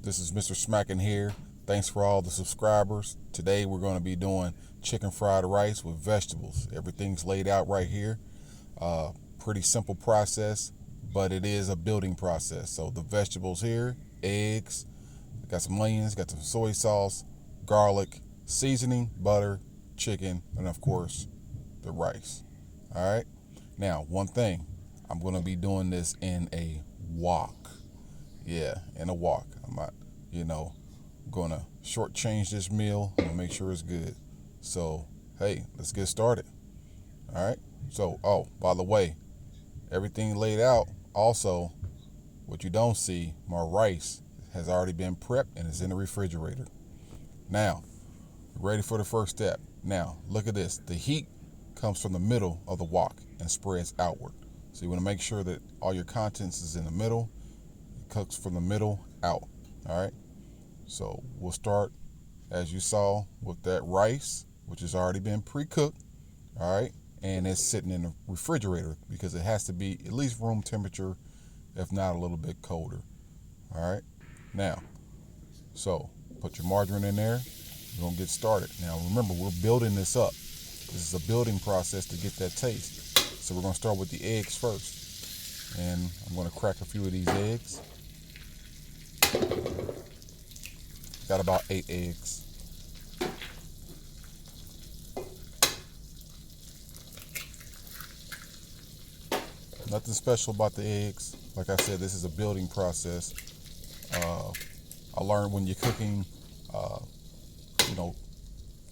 This is Mr. Smackin' here. Thanks for all the subscribers. Today we're going to be doing chicken fried rice with vegetables. Everything's laid out right here. Pretty simple process, but it is a building process. So the vegetables here, eggs, got some onions, got some soy sauce, garlic, seasoning, butter, chicken, and of course the rice. All right. Now, one thing, I'm going to be doing this in a wok. Yeah, in a wok. I'm not, going to shortchange this meal and make sure it's good. So, hey, let's get started. All right. So, by the way, everything laid out. Also, what you don't see, my rice has already been prepped and is in the refrigerator. Now, ready for the first step. Now, look at this. The heat comes from the middle of the wok and spreads outward. So you want to make sure that all your contents is in the middle. It cooks from the middle out. All right. So we'll start, as you saw, with that rice, which has already been pre-cooked. All right. And it's sitting in the refrigerator because it has to be at least room temperature, if not a little bit colder. All right. Now, so put your margarine in there. We're going to get started. Now, remember, we're building this up. This is a building process to get that taste. So we're going to start with the eggs first. And I'm going to crack a few of these eggs. Got about 8 eggs. Nothing special about the eggs. Like I said, this is a building process. I learned when you're cooking,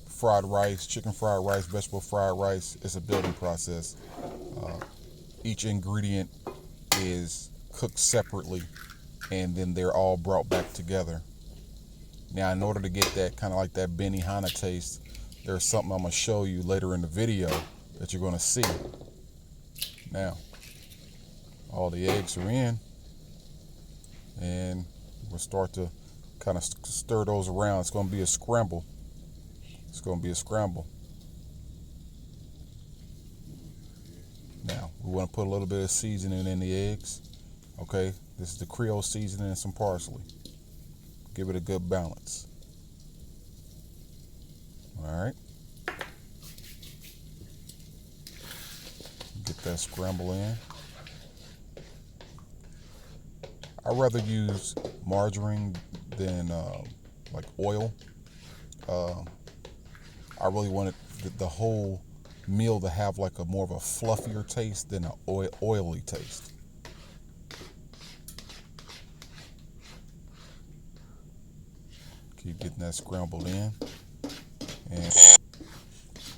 fried rice, chicken fried rice, vegetable fried rice, it's a building process. Each ingredient is cooked separately, and then they're all brought back together. Now, in order to get that kind of like that Benihana taste, there's something I'm going to show you later in the video that you're going to see. Now, all the eggs are in, and we'll start to kind of stir those around. It's going to be a scramble. It's going to be a scramble. Now, we want to put a little bit of seasoning in the eggs. Okay, this is the Creole seasoning and some parsley. Give it a good balance. All right. Get that scramble in. I'd rather use margarine than like oil. I really wanted the whole meal to have like a more of a fluffier taste than an oily taste. Keep getting that scrambled in. And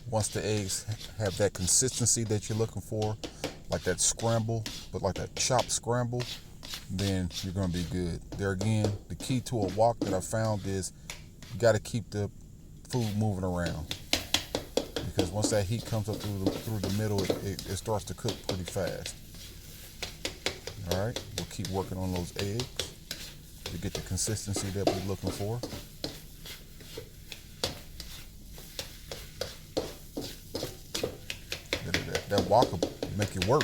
once the eggs have that consistency that you're looking for, like that scramble, but like that chopped scramble, then you're going to be good. There again, the key to a wok that I found is you got to keep the food moving around, because once that heat comes up through the middle, it starts to cook pretty fast. All right, we'll keep working on those eggs to get the consistency that we're looking for. That wok will make you work,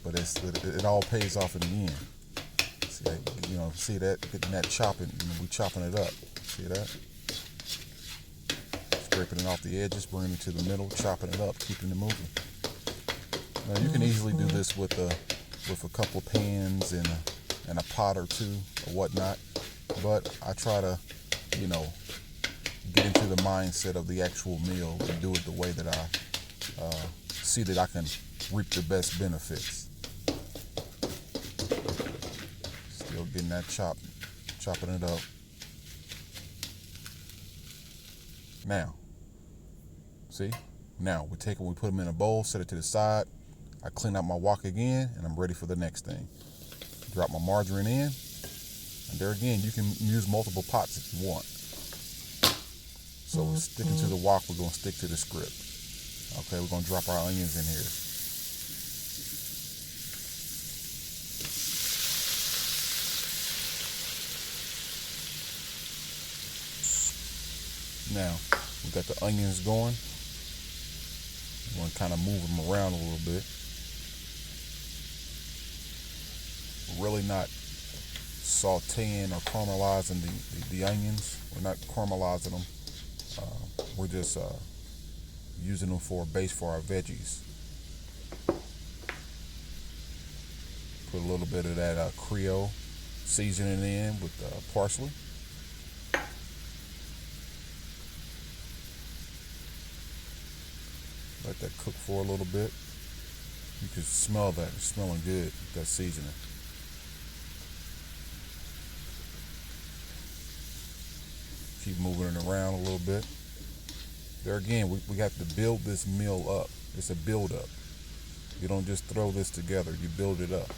but it all pays off in the end. See that getting that chopping, we chopping it up. See that? Scraping it off the edges, bringing it to the middle, chopping it up, keeping it moving. Now you can easily do this with a couple pans and a pot or two or whatnot, but I try to, get into the mindset of the actual meal and do it the way that I see that I can reap the best benefits. Still getting that chopping it up. Now, see? Now we put them in a bowl, set it to the side. I clean out my wok again, and I'm ready for the next thing. Drop my margarine in, and there again, you can use multiple pots if you want. So we're sticking to the wok, we're going to stick to the script. Okay, we're going to drop our onions in here. Now, we got the onions going. We want to kind of move them around a little bit. Really not sauteing or caramelizing the onions. We're not caramelizing them. We're just using them for a base for our veggies. Put a little bit of that Creole seasoning in with parsley. Let that cook for a little bit. You can smell that. It's smelling good, that seasoning. Keep moving it around a little bit. There again, we have to build this meal up. It's a build up. You don't just throw this together, you build it up.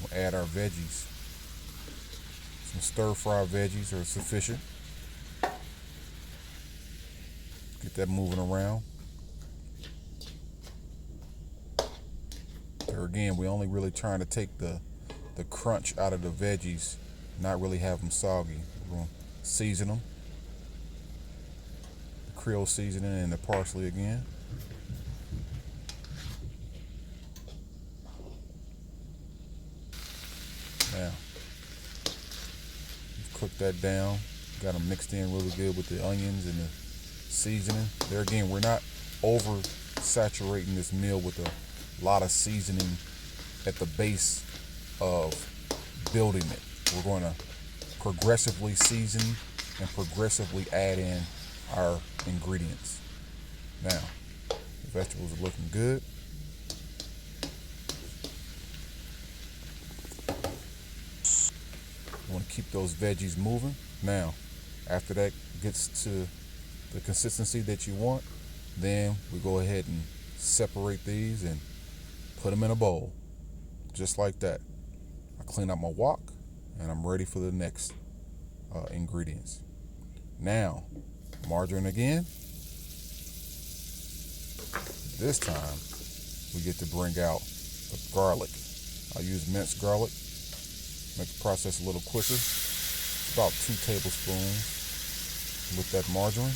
We'll add our veggies. Some stir-fry veggies are sufficient. Get that moving around. There again, we're only really trying to take the crunch out of the veggies, not really have them soggy. We're going to season them. The Creole seasoning and the parsley again. Now, we've cooked that down. Got them mixed in really good with the onions and the seasoning. There again, we're not over saturating this meal with a lot of seasoning at the base of building it. We're going to progressively season and progressively add in our ingredients. Now, the vegetables are looking good. You want to keep those veggies moving. Now, after that gets to the consistency that you want, then we go ahead and separate these and put them in a bowl, just like that. I clean up my wok and I'm ready for the next ingredients. Now, margarine again. This time, we get to bring out the garlic. I use minced garlic, make the process a little quicker. It's about 2 tablespoons with that margarine.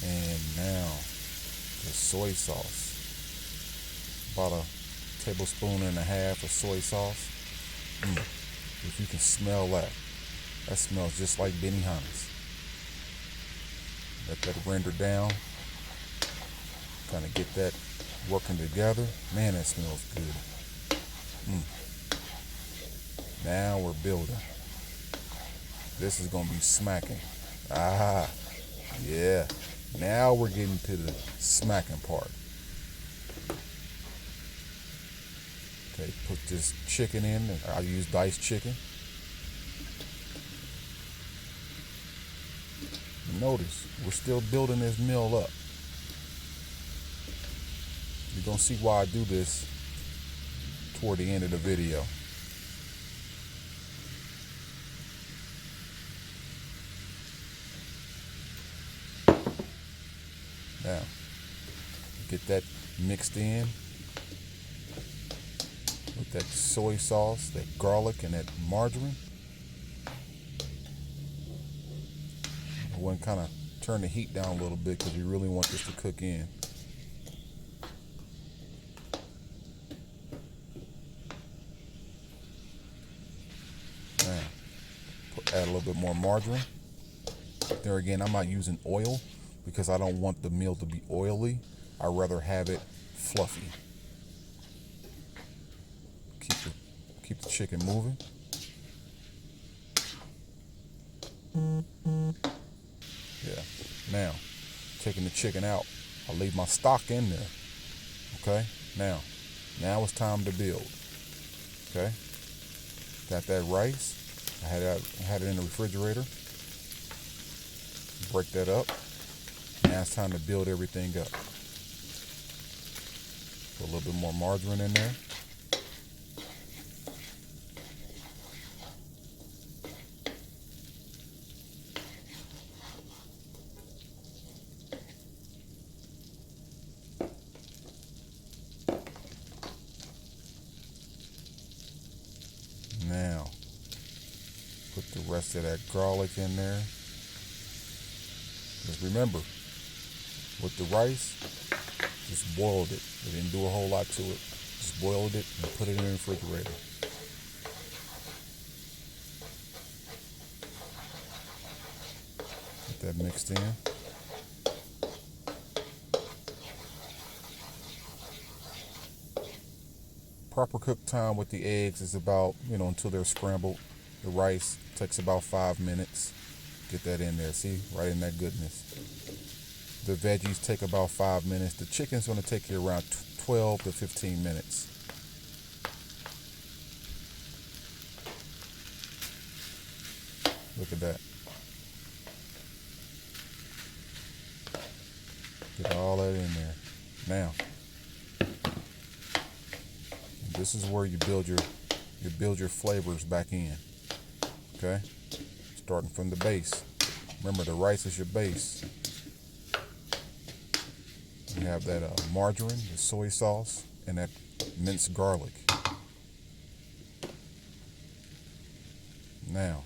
And now, the soy sauce. About 1.5 tablespoons of soy sauce. If you can smell that, that smells just like Benihana's. Let that render down. Kind of get that working together. Man, that smells good. Now we're building. This is gonna be smacking. Yeah. Now we're getting to the smacking part. Okay, put this chicken in. I use diced chicken. Notice, we're still building this meal up. You're gonna see why I do this toward the end of the video. Now, get that mixed in with that soy sauce, that garlic, and that margarine. I want to kind of turn the heat down a little bit because we really want this to cook in. Now, add a little bit more margarine. There again, I'm not using oil because I don't want the meal to be oily. I'd rather have it fluffy. Keep the chicken moving. Yeah. Now, taking the chicken out, I leave my stock in there. Okay. Now it's time to build. Okay. Got that rice. I had it in the refrigerator. Break that up. Now it's time to build everything up. Put a little bit more margarine in there. Now, put the rest of that garlic in there. Just remember, with the rice, just boiled it. We didn't do a whole lot to it. just boiled it and put it in the refrigerator. Get that mixed in. Proper cook time with the eggs is about, until they're scrambled. The rice takes about 5 minutes. Get that in there, see, right in that goodness. The veggies take about 5 minutes. The chicken's gonna take you around 12 to 15 minutes. Look at that. Get all that in there. Now, this is where you build your flavors back in. Okay? Starting from the base. Remember, the rice is your base. You have that margarine, the soy sauce, and that minced garlic. Now,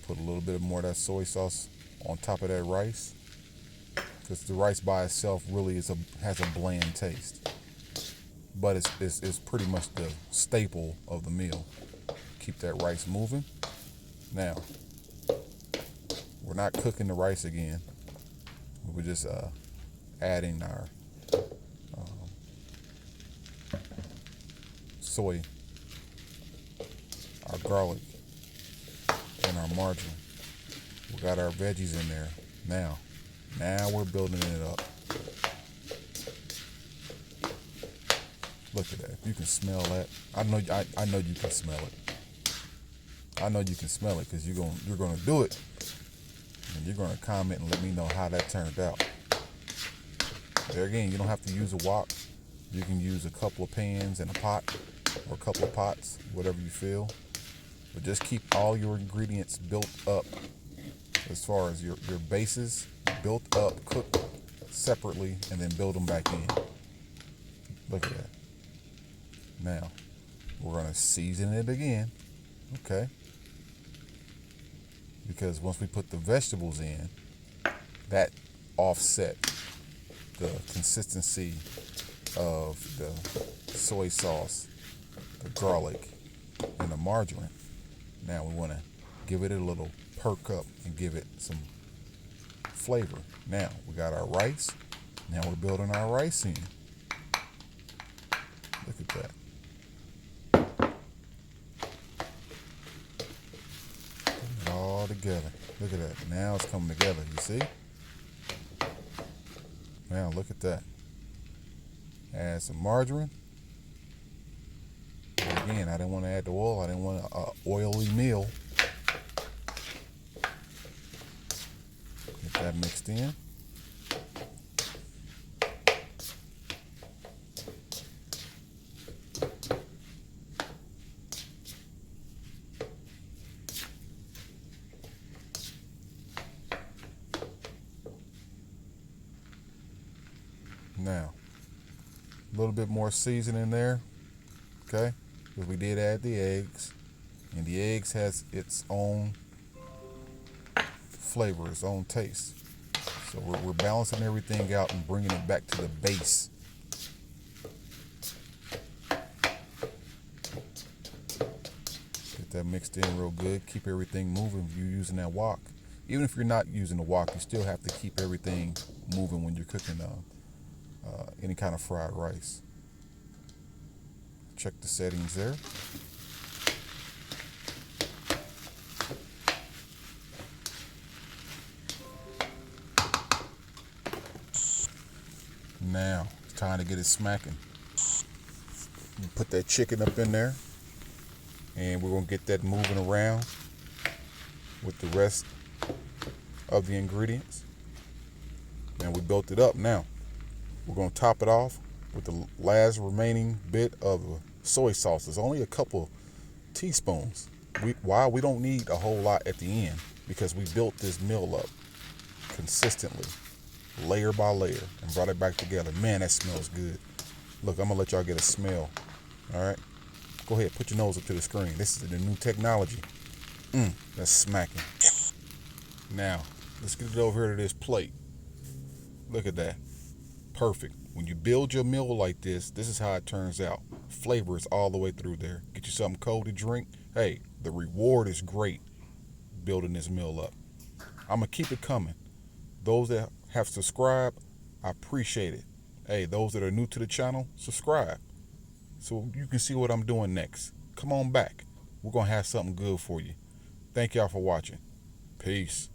put a little bit more of that soy sauce on top of that rice, because the rice by itself really has a bland taste. But it's pretty much the staple of the meal. Keep that rice moving. Now, we're not cooking the rice again. We're just adding our soy, our garlic, and our margarine. We got our veggies in there. Now we're building it up. Look at that. You can smell that. I know you can smell it. I know you can smell it because you're gonna do it, and you're gonna comment and let me know how that turned out. There again, you don't have to use a wok. You can use a couple of pans and a pot, or a couple of pots, whatever you feel. But just keep all your ingredients built up, as far as your bases built up, cooked separately, and then build them back in. Look at that. Now, we're gonna season it again, okay? Because once we put the vegetables in, that offset the consistency of the soy sauce, the garlic, and the margarine. Now we want to give it a little perk up and give it some flavor. Now we got our rice. Now we're building our rice in. Look at that. Putting it all together. Look at that. Now it's coming together, you see? Now look at that. Add some margarine. And again, I didn't want to add the oil. I didn't want an oily meal. Get that mixed in. Now, a little bit more seasoning there, okay? Because we did add the eggs, and the eggs has its own flavor, its own taste. So we're balancing everything out and bringing it back to the base. Get that mixed in real good. Keep everything moving if you're using that wok. Even if you're not using the wok, you still have to keep everything moving when you're cooking any kind of fried rice. Check the settings there. Now it's time to get it smacking. You put that chicken up in there, and we're gonna get that moving around with the rest of the ingredients. And we built it up. Now we're gonna top it off with the last remaining bit of soy sauce. It's only a couple teaspoons. We don't need a whole lot at the end, because we built this meal up consistently, layer by layer, and brought it back together. Man, that smells good. Look, I'm gonna let y'all get a smell. All right, go ahead, put your nose up to the screen. This is the new technology. That's smacking. Now let's get it over here to this plate. Look at that. Perfect. When you build your meal like this is how it turns out. Flavor is all the way through there. Get you something cold to drink. Hey, the reward is great building this meal up. I'm going to keep it coming. Those that have subscribed, I appreciate it. Hey, those that are new to the channel, subscribe so you can see what I'm doing next. Come on back. We're going to have something good for you. Thank y'all for watching. Peace.